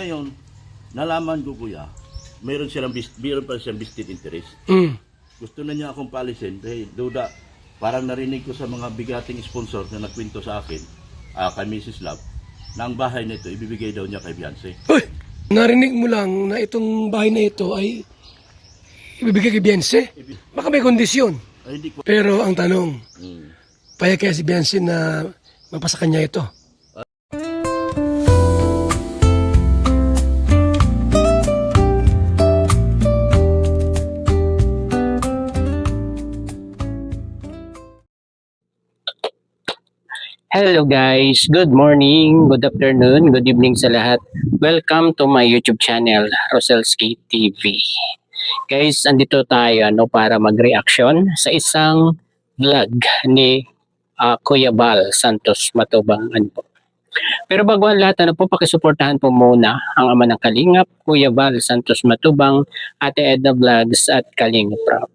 Ngayon, nalaman ko kuya, meron pa siyang vested interest. Gusto na niya akong palisin dahil duda, parang narinig ko sa mga bigating sponsor na nagkwento sa akin, kay Mrs. Love, na ang bahay na ito, ibibigay daw niya kay Beyonce. Uy! Narinig mo lang na itong bahay na ito ay ibibigay kay Beyonce? Baka may kondisyon. Ay, hindi ko. Pero ang tanong, payag kaya si Beyonce na mapasa kanya ito? Hello guys, good morning, good afternoon, good evening sa lahat. Welcome to my YouTube channel, Roselski TV. Guys, andito tayo para mag-reaction sa isang vlog ni Kuya Val Santos Matubang. Pero bago ang lahat, pakisuportahan po muna ang ama ng Kalingap, Kuya Val Santos Matubang, Ate Edna Vlogs at Kalingap Rob.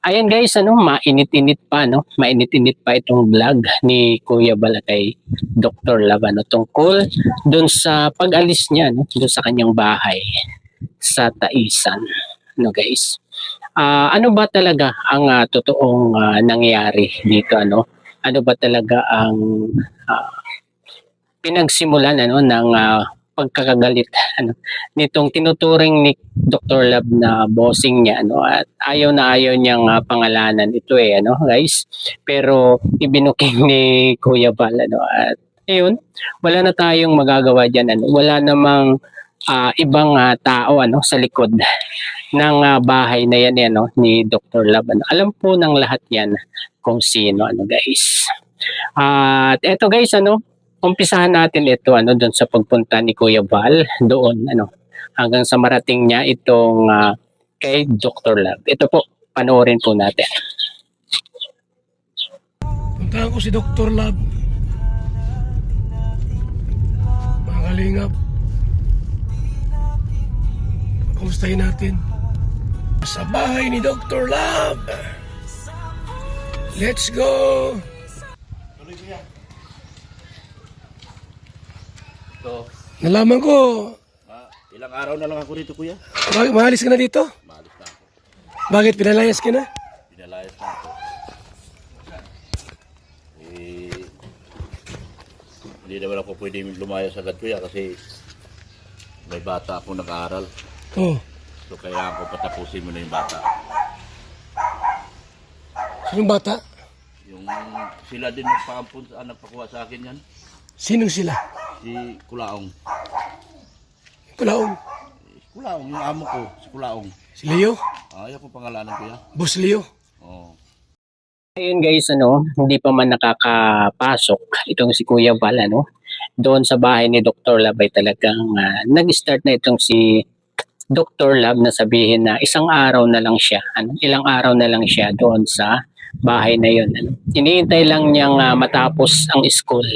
Ayan guys, mainit-init pa, mainit-init pa itong vlog ni Kuya Val kay Dr. Love, tungkol dun sa pag-alis niya, dun sa kanyang bahay sa Taisan, guys. Ano ba talaga ang totoong nangyari dito, Ano ba talaga ang pinagsimulan, ng pagkakagalit nitong tinuturing ni Dr. Love na bossing niya, at ayaw na ayaw niyang pangalanan ito guys, pero ibinuking ni Kuya Val, at ayun, wala na tayong magagawa diyan, wala namang ibang tao sa likod ng bahay na yan ni Dr. Love, alam po ng lahat yan kung sino, guys. At eto guys, umpisahan natin ito doon sa pagpunta ni Kuya Val doon hanggang sa marating niya itong kay Dr. Love. Ito po, panoorin po natin. Puntahan ko si Dr. Love. Mga Kalingap, kamustahin natin sa bahay ni Dr. Love. Let's go! So, Nalaman ko, ilang araw na lang ako dito kuya. mahalis ka na dito? Maalis na ako. Bakit pinalayas ka na? Pinalayas na ako. Hindi naman ako pwedeng lumayas agad kuya kasi may bata akong nag-aaral. Oh, So kailangan ko patapusin mo na yung bata. sinong bata? Yung sila din nagpakuha sa akin yan. Sinong sila? Si Kulaong. Kulaong. Kulaong, yung amo ko, si Kulaong. Si Leo? Ayaw ko pangalanan kuya. Boss Leo? Oo. Ayun guys, hindi pa man nakakapasok itong si Kuya Val, doon sa bahay ni Dr. Love ay talagang nag-start na itong si Dr. Love na sabihin na isang araw na lang siya, ilang araw na lang siya doon sa bahay na yun. Iniintay lang niyang matapos ang school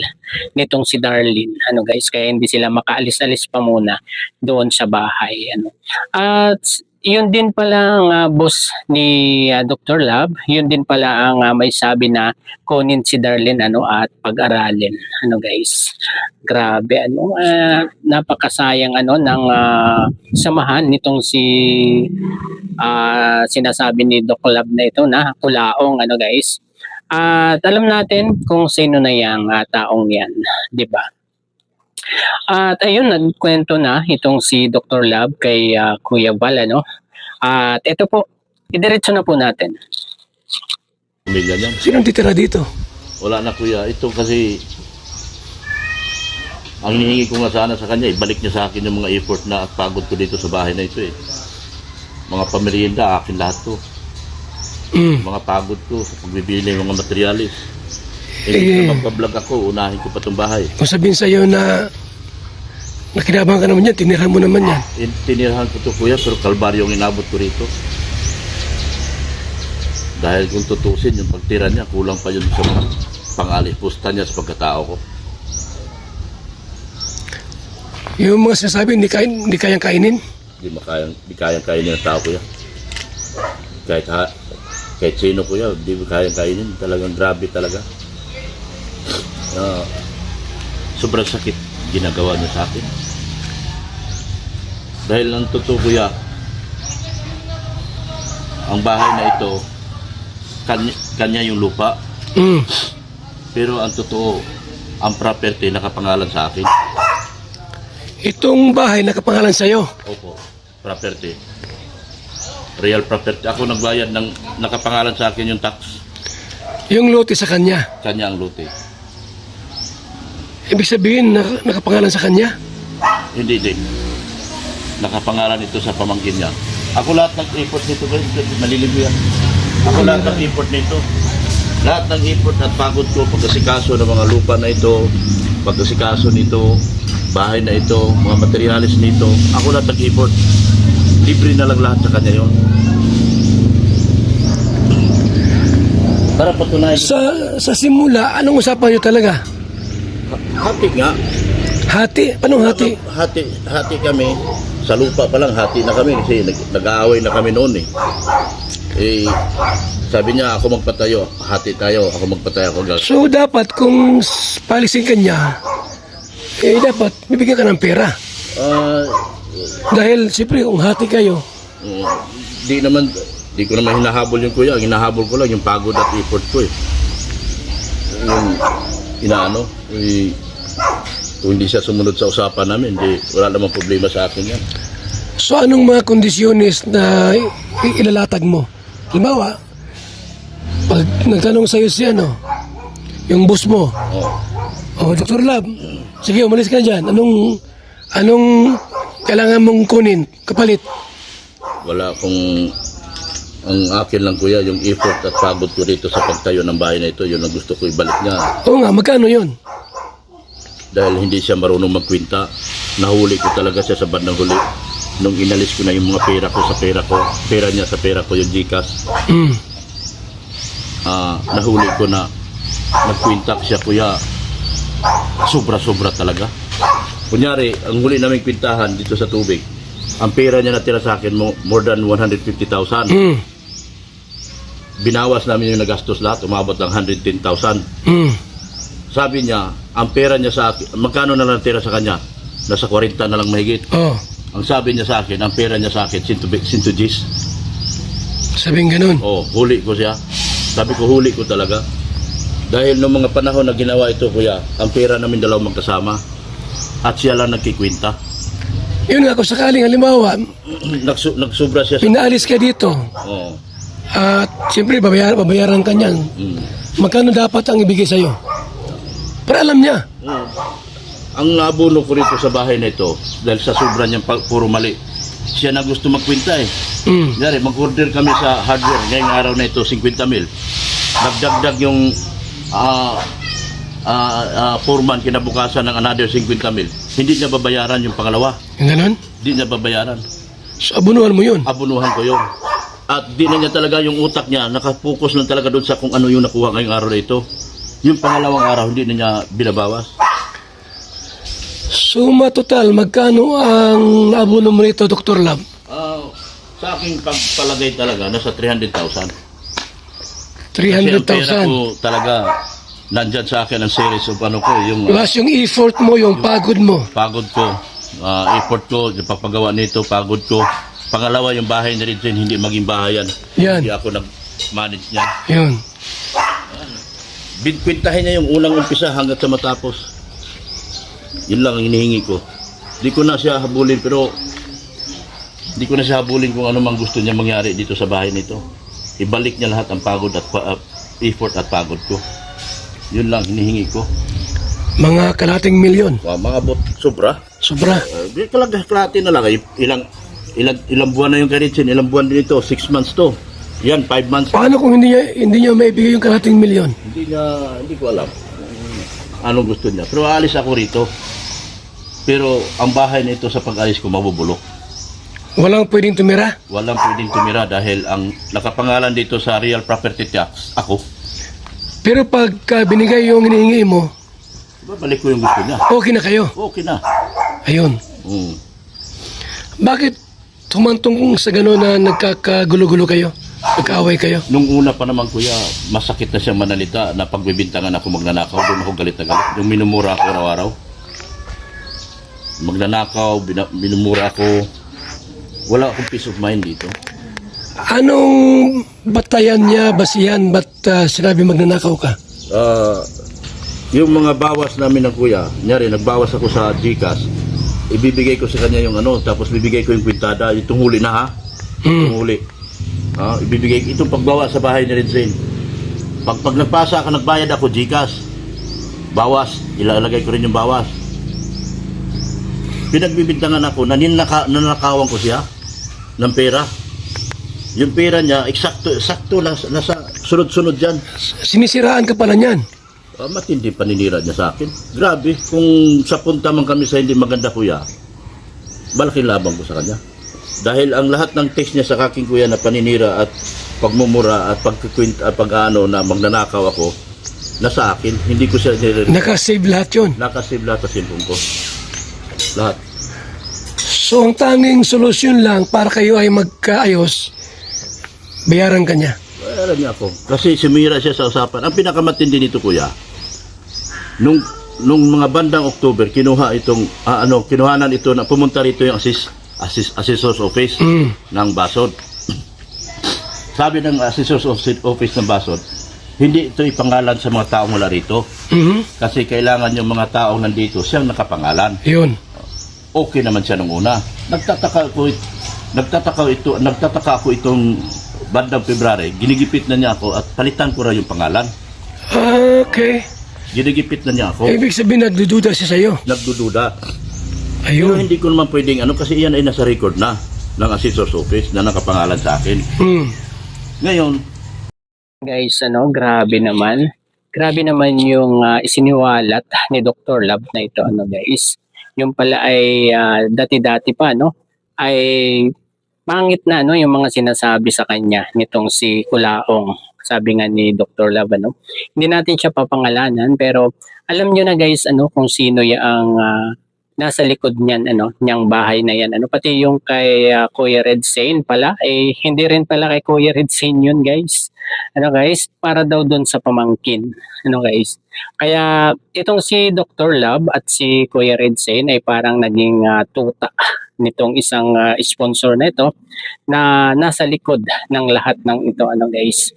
nitong si Darlene, guys, kaya hindi sila makaalis-alis pa muna doon sa bahay. At yun din pala ang boss ni Dr. Love, yun din pala ang may sabi na kunin si Darlene at pag-aralin, guys. Grabe, napakasayang ng samahan nitong si sinasabi ni Dr. Love na ito na Kulaong, guys. At alam natin kung sino na yung taong yan, di ba? At ayun, nagkwento na itong si Dr. Love kay Kuya Val, At ito po, idiretso na po natin. Pamilya niyan. Sinong titira dito? Wala na kuya. Ito kasi ang hinihingi ko nga sana sa kanya, ibalik niya sa akin yung mga effort na at pagod ko dito sa bahay na ito Mga pamerienda, akin lahat to. Mga pagod ko sa pagbibili ng mga materialis. Hindi na magpa-vlog ako, unahin ko pa itong bahay. Kung sabihin sa'yo na nakinabang ka naman yan, tinirahan mo naman yan. Tinirahan ko to kuya, pero kalbaryo ang inabot ko rito. Dahil kung tutusin, yung pagtira niya, kulang pa yun sa mga pang-alipusta niya sa pagkatao ko. Yung mga sinasabi, hindi kayang kainin. Hindi kayang kainin ng tao kuya. Kahit sino kuya, hindi kayang kainin. Talagang grabe talaga. Sobrang sakit ginagawa niya sa akin. Dahil ang totoo kuya, ang bahay na ito, kanya yung lupa. Mm. Pero ang totoo, ang property nakapangalan sa akin. Itong bahay nakapangalan sa'yo. Opo, property. Real property. Ako nagbayad ng nakapangalan sa akin yung tax. Yung lote sa kanya. Kanya ang lote. Ibig sabihin, nakapangalan sa kanya? Hindi din. Nakapangalan ito sa pamangkin niya. Ako lahat ng import nito, maliligo yan. Ako lahat ng import nito. Lahat ng import at pagod ko, pagkasikaso ng mga lupa na ito, pagkasikaso nito, bahay na ito, mga materialis nito, ako lahat ng import. Libre na lang lahat sa kanya yon. Para patunayan. Sa simula, anong usapan niyo talaga? Hati nga. Hati? Anong hati? Hati kami. Sa lupa pa lang, hati na kami kasi nag-aaway na kami noon eh. Eh, sabi niya, ako magpatayo, hati tayo, ako magpatayo, ako gagawin. So dapat kung palisin ka niya, dapat bibigyan ka ng pera. Dahil siyempre kung hati kayo, Di ko naman hinahabol yung kuya, ang hinahabol ko lang yung pagod at effort ko eh. Yung inaano, kung hindi siya sumunod sa usapan namin, wala namang problema sa akin yan. so anong mga kondisyones na ilalatag mo? Halimbawa, pag nagtanong sa'yo si yung boss mo, Dr. Lab, sige umalis ka dyan, anong kailangan mong kunin, kapalit? Wala akong, ang akin lang kuya, yung effort at pagod ko dito sa pagtayo ng bahay na ito, yun ang gusto ko ibalik niya. Oo nga, magkano yon? Dahil hindi siya marunong magkwinta, nahuli ko talaga siya sa bandang huli. Nung inalis ko na yung mga pera ko sa pera ko, pera niya sa pera ko, yung GCash, nahuli ko na nagkwinta siya kuya, sobra-sobra talaga. Kunyari, ang huli namin kwintahan dito sa tubig, ang pera niya natira sa akin more than 150,000. Binawas namin yung nagastos lahat, umabot ng 110,000. Sabi niya, ang pera niya sa akin, magkano na lang tira sa kanya? Nasa 40 na lang mahigit. Ang sabi niya sa akin, ang pera niya sa akin, 100 Gs. Sabing ganun. Huli ko siya. Sabi ko, huli ko talaga. Dahil noong mga panahon na ginawa ito, kuya, ang pera namin dalawang magkasama. At siya lang nagkikwinta. Yun nga, kung sakaling halimbawa, Nagsubra siya sa... pinaalis ka dito, at siyempre babayaran ka niyan. Magkano dapat ang ibigay sa'yo? Para alam niya. Ang nabuno ko rito sa bahay na ito, dahil sa sobra niyang puro mali, siya na gusto magkwinta eh. Dari, mag-order kami sa hardware ngayong araw na ito, 50 mil. Nagdagdag yung foreman kinabukasan ng another 50 mil. Hindi niya babayaran yung pangalawa. Yung ganun? Hindi niya babayaran. So abunuhan mo yun? Abunuhan ko yun. At di na niya talaga yung utak niya, nakapokus lang talaga doon sa kung ano yung nakuha ngayong araw na ito. Yung pangalawang araw, hindi na niya binabawas. Suma total, magkano ang naabuno mo rito, Dr. Lab? Sa aking pagpalagay talaga, nasa 300,000. Kasi ang pera 300,000. ko talaga, nandyan sa akin ang series of ano ko, yung Plus yung effort mo, yung pagod mo. pagod ko, effort ko, yung pagpagawa nito, pagod ko. Pangalawa, yung bahay na rin din, hindi maging bahayan. Yan. Hindi ako nag-manage niya. Yun. Kwintahin niya yung unang umpisa hanggat sa matapos. Yun lang ang hinihingi ko. Di ko na siya habulin, pero di ko na siya habulin kung ano mang gusto niya mangyari dito sa bahay nito. Ibalik niya lahat ang pagod at effort at pagod ko. Yun lang hinihingi ko. Mga kalating milyon. Maabot sobra. Sobra. Di talaga kalahati na lang. Ilang buwan na yung karitsin, ilang buwan din ito, 6 months to. Yan, 5 months. Paano kung hindi niya maibigay yung kalating milyon? Hindi ko alam anong gusto niya. Pero aalis ako rito. Pero ang bahay nito sa pag-alis ko mabubulok. Walang pwedeng tumira? Walang pwedeng tumira dahil ang nakapangalan dito sa real property tax, ako. Pero pagka binigay yung hinihingi mo, Babalik ko yung gusto niya. okay na kayo? Okay na. Ayun. Bakit tumantong sa gano'n na nagkakagulo-gulo kayo? Nagkaaway kayo? Nung una pa naman kuya, masakit na siyang manalita na pagbibintangan ako magnanakaw, doon ako galit na galit. Yung minumura ako araw-araw. Magnanakaw, minumura ako, wala akong peace of mind dito. Anong batayan niya, basihan, ba't sinabi magnanakaw ka? Yung mga bawas namin ng kuya, nyari, nagbawas ako sa GCash, ibibigay ko sa kanya yung ano, tapos bibigay ko yung kwintada, itong huli na ha, itong huli. Ibibigay, itong pagbawa sa bahay ni Redzane. Pag nagpasa ka, nagbayad ako, GCash, bawas, ilalagay ko rin yung bawas. Pinagbibintangan ako, nanakawan ko siya ng pera. Yung pera niya, sakto nasa sunod-sunod dyan. Sinisiraan ka pala niyan. Matindi paninira niya sa akin. Grabe, kung sa punta man kami sa hindi maganda kuya, malaking labang ko sa kanya. Dahil ang lahat ng text niya sa aking kuya na paninira at pagmumura at pag-ano na magnanakaw ako, nasa akin. Hindi ko siya nire-record. Nakasave lahat yun. Nakasave lahat sa cellphone ko. Lahat. So ang tanging solusyon lang para kayo ay magkaayos, bayaran ka niya. Bayaran niya ako. Kasi sumira siya sa usapan. Ang pinakamatindi nito kuya, nung mga bandang October, kinuhanan ito na pumunta rito yung assessor's office ng Basod. Sabi ng assessor's office ng Basod, hindi ito ipangalan sa mga taong wala rito. Kasi kailangan yung mga taong nandito siyang nakapangalan. Yun. Okay naman siya nung una. Nagtataka ako itong bandang February, ginigipit na niya ako at palitan ko rin yung pangalan. Okay. Ginigipit na niya ako. Ibig sabihin nagdududa siya sa'yo. Nagdududa. Pero Ayun. hindi ko naman pwedeng kasi iyan ay nasa record na ng assessor's office na nakapangalan sa akin. Ngayon, Guys, grabe naman. Grabe naman yung isiniwalat ni Dr. Love na ito, guys. Yung pala ay dati-dati pa, ay pangit na, yung mga sinasabi sa kanya nitong si Kulaong. Sabi nga ni Dr. Love, Hindi natin siya papangalanan, pero alam nyo na guys, kung sino yung nasa likod niyan, niyang bahay na yan. Pati yung kay Kuya Redzane pala, hindi rin pala kay Kuya Redzane yun, guys. Guys, para daw doon sa pamangkin. Guys. Kaya itong si Dr. Love at si Kuya Redzane ay parang naging tuta nitong isang sponsor na ito na nasa likod ng lahat ng ito, guys.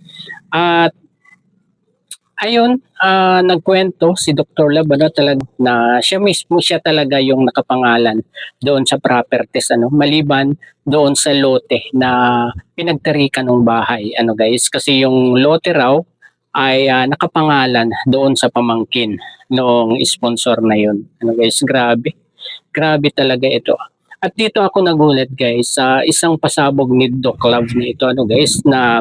At ayun, nagkwento si Dr. Love talaga na siya talaga yung nakapangalan doon sa properties, maliban doon sa lote na pinagtarikan ng bahay, guys, kasi yung lote raw ay nakapangalan doon sa pamangkin noong sponsor na yun. Guys, grabe talaga ito. At dito ako nagulat guys sa isang pasabog ni Doc Love na ito, guys, na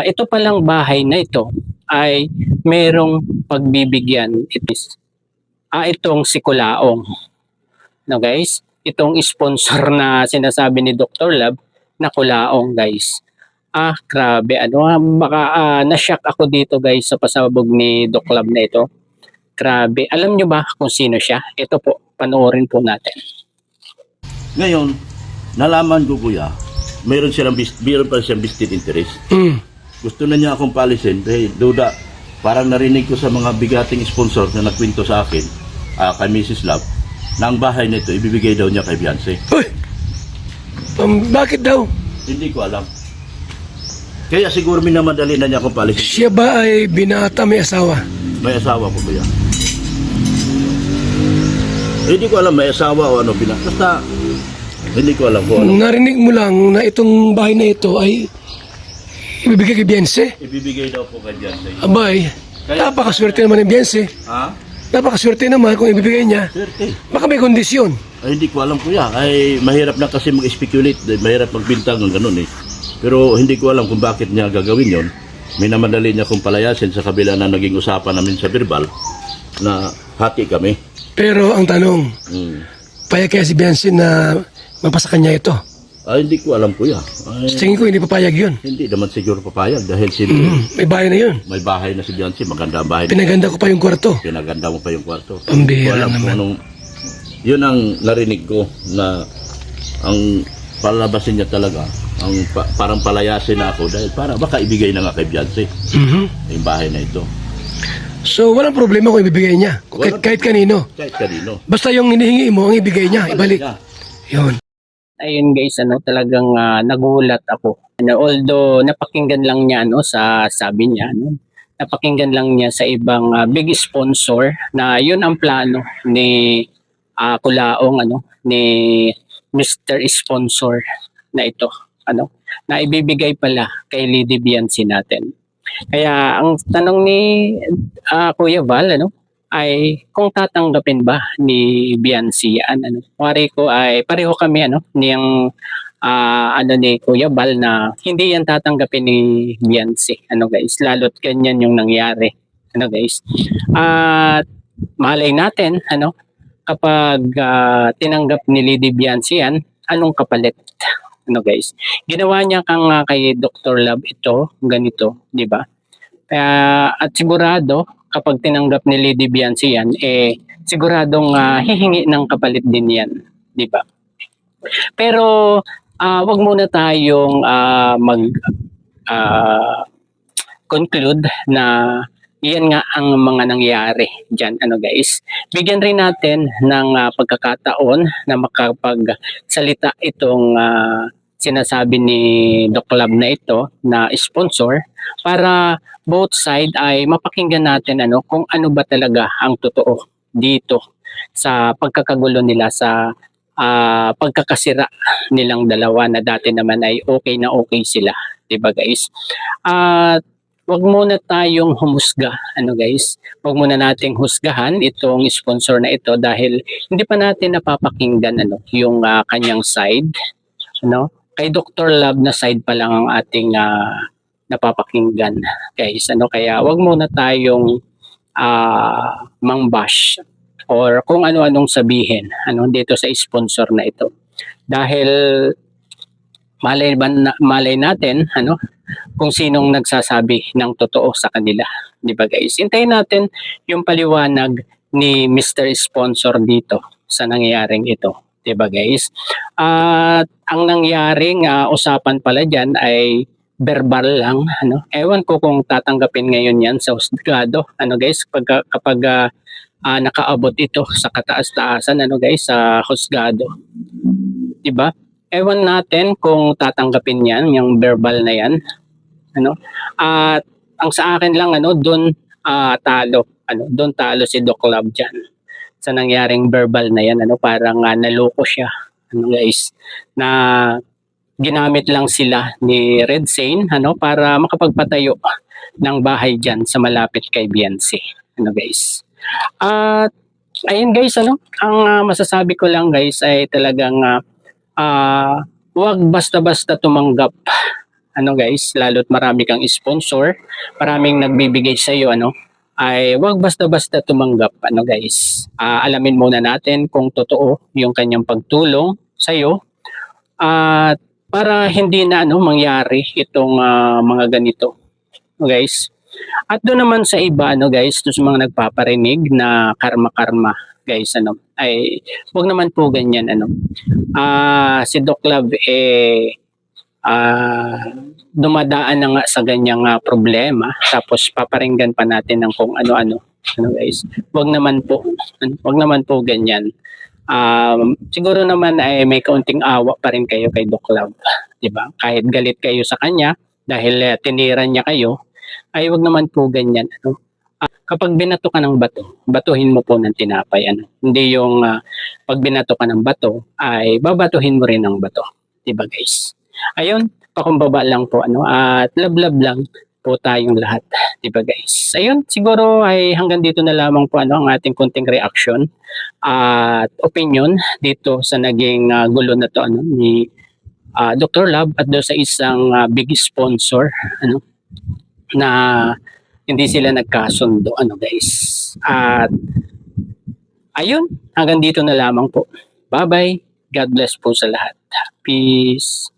ito palang bahay na ito ay merong pagbibigyan. Itong si Kulaong. Guys, itong sponsor na sinasabi ni Dr. Love na Kulaong, guys. Grabe. Baka na-shock ako dito guys sa pasabog ni Doc Love na ito. Grabe. Alam nyo ba kung sino siya? Ito po, panoorin po natin. ngayon, nalaman ko kuya, mayroon pa siyang vested interest. Gusto na niya akong palisin dahil duda, parang narinig ko sa mga bigating sponsor na nagkwento sa akin, kay Mrs. Love, na ang bahay nito ibibigay daw niya kay Beyonce. Uy! Bakit daw? Hindi ko alam. Kaya siguro minamadali na niya akong palisin. Siya ba ay binata, may asawa? May asawa ko kuya. Hindi ko alam may asawa o basta hindi ko alam kung ano. Narinig mo lang na itong bahay na ito ay ibibigay kay Beyonce? Ibibigay daw po kay Beyonce. Abay, napakaswerte naman ng Beyonce. Ha? Napakaswerte naman kung ibibigay niya. Swerte. Baka may kondisyon. Ay, hindi ko alam kuya. Ay, mahirap na kasi mag-speculate. Mahirap magbintang ng ganun eh. Pero hindi ko alam kung bakit niya gagawin yon. May namadali niya kung palayasin sa kabila na naging usapan namin sa verbal na hati kami. Pero ang tanong, payag kaya si Beyonce na mapasa kanya ito? Ay, hindi ko alam kuya. Ay, Sa tingin ko hindi papayag yun. hindi naman siguro papayag dahil May bahay na yun. may bahay na si Beyonce. Maganda ang bahay. Pinaganda ko pa yung kwarto. Pinaganda mo pa yung kwarto. Pambihira Wala naman. yun ang narinig ko na ang palabasin niya talaga ang parang palayasin na ako dahil baka ibigay na nga kay Beyonce yung bahay na ito So walang problema kung ibibigay niya. Kahit kanino. kahit kanino. Basta yung hinihingi mo, ang ibigay niya, ibalik. Niya. Yun. ayun guys, talagang nagulat ako. Although napakinggan lang niya sa sabi niya, napakinggan lang niya sa ibang big sponsor na yun ang plano ni Kulaong ni Mr. Sponsor na ito, na ibibigay pala kay Lady Bianci natin. Kaya ang tanong ni Kuya Val ay kung tatanggapin ba ni Bianci yan. Wari ko ay pareho kami niyang ni Kuya Val na hindi yan tatanggapin ni Bianci. Guys, lalo't ganyan yung nangyari. Guys. At malay natin kapag tinanggap ni Lady Bianci yan, anong kapalit? Guys. Ginawa niya kang kay Dr. Love ito, ganito, di ba? At sigurado kapag tinanggap ni Lady Bianci yan, siguradong hihingi ng kapalit din yan, di ba? Pero wag muna tayong conclude na iyan nga ang mga nangyari dyan, guys. Bigyan rin natin ng pagkakataon na makapagsalita itong sinasabi ni Doc Lab na ito na sponsor para both side ay mapakinggan natin kung ano ba talaga ang totoo dito sa pagkakagulo nila sa pagkakasira nilang dalawa na dati naman ay okay na okay sila, 'di ba guys? At wag muna tayong humusga, guys. Wag muna nating husgahan itong sponsor na ito dahil hindi pa natin napapakinggan yung kanyang side, Kay Dr. Love na side pa lang ang ating napapakinggan, guys. Kaya wag muna tayong mangbash or kung ano-anong sabihin dito sa sponsor na ito. Dahil malay natin kung sinong nagsasabi ng totoo sa kanila, 'di ba guys? Hintayin natin yung paliwanag ni Mr. Sponsor dito sa nangyayaring ito, 'di ba guys? At ang nangyaring usapan pala diyan ay verbal lang, Ewan ko kung tatanggapin ngayon 'yan sa husgado, guys, kapag nakaabot ito sa kataas-taasan, guys, sa husgado. 'Di ba? Ewan natin kung tatanggapin 'yan, yung verbal na 'yan, At ang sa akin lang doon talo, doon talo si Doc Love diyan sa nangyaring verbal na 'yan, parang naloko siya, guys, na ginamit lang sila ni Red Sane para makapagpatayo ng bahay diyan sa malapit kay Bianci, guys. At ayun guys, ang masasabi ko lang guys ay talagang wag basta-basta tumanggap, guys, lalo't marami kang sponsor, maraming nagbibigay sa iyo, ay wag basta-basta tumanggap, guys. Alamin muna natin kung totoo yung kanyang pagtulong sa iyo at para hindi na mangyari itong mga ganito, guys. At doon naman sa iba, guys, doon sa mga nagpaparinig na karma-karma, guys, ay wag naman po ganyan, si Doc Love dumadaan na nga sa ganyang problema tapos paparinggan pa natin ng kung ano-ano, guys. Wag naman po ganyan. Siguro naman ay may kaunting awa pa rin kayo kay Doc Love, 'di ba? Kahit galit kayo sa kanya dahil tiniran niya kayo, ay wag naman po ganyan, kapag binato ka ng bato, batuhin mo po ng tinapay, Hindi yung pag binato ka ng bato ay babatuhin mo rin ng bato, 'di ba guys? Ayun, pakumbaba lang po at love lang po tayong lahat, 'di ba guys? Ayun, siguro ay hanggang dito na lamang po ang ating konting reaction at opinion dito sa naging gulo na to ni Dr. Love at do sa isang big sponsor na hindi sila nagkasundo, guys. At ayun, hanggang dito na lamang po. Bye-bye. God bless po sa lahat. Peace.